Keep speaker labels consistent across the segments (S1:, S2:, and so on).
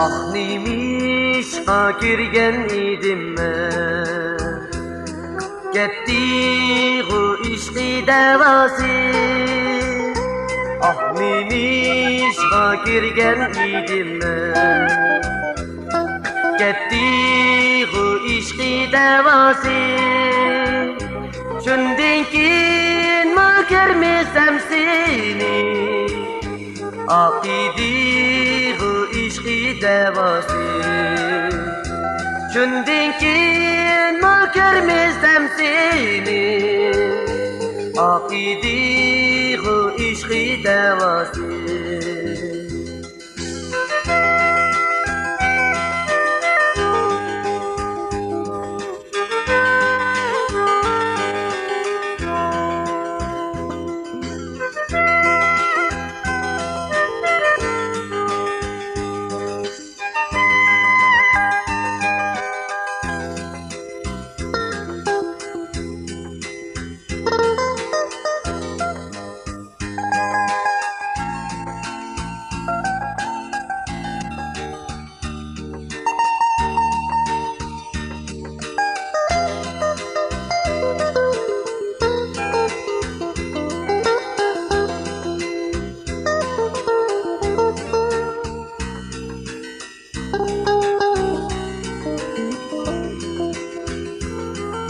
S1: Ah neymiş girgen idim ben, gitti o işki devası. Ah neymiş girgen idim ben, gitti o işki devası. Şundan keyin ma görmesem seni, akidi o işki devası. Şundan keyin ma görmesem seni, akidi o işki devası.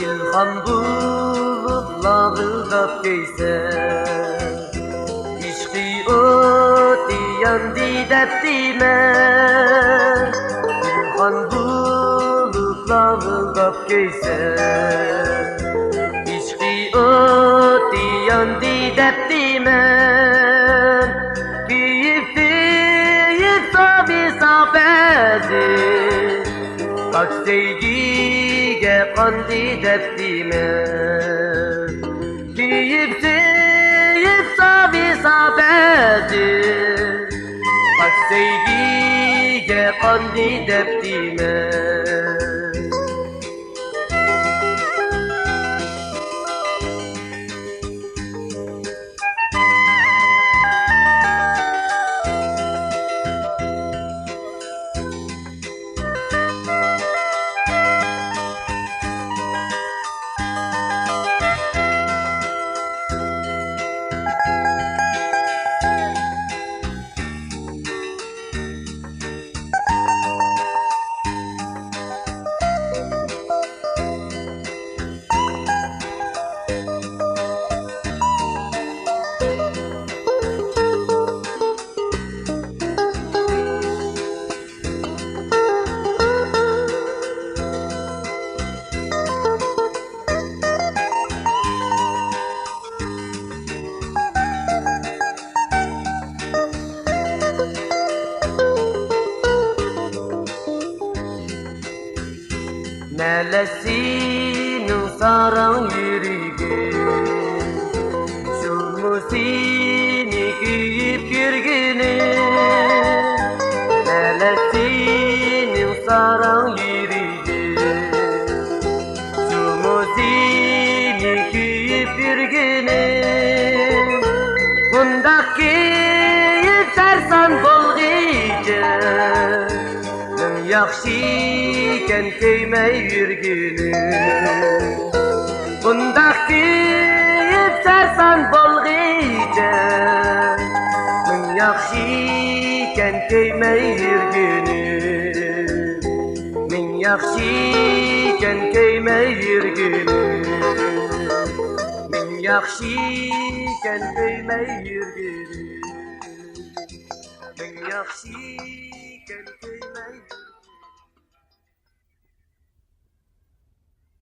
S1: İlham bulutlarında geyser, işki oti yandı deptime. İlham bulutlarında geyser, işki oti yandı deptime. Keyif tabi sapezi, kaç sevgiye kandı deptime. Keyif tabi sapezi, kaç sevgiye kandı deptime. Nelesinin saran yürügün, şu musini giyip yürgünün. Nelesinin saran yürügün, şu musini giyip yürgünün. Bunda keyif sersan bolgıcın, yaxşiken köymey yürgünüm. Bunda keyif sersan bolgıcın, yaxşiken köymey yürgünüm. Yaxşiken köymey yürgünüm. Yaxşiken köymey yürgünüm. Yaxşi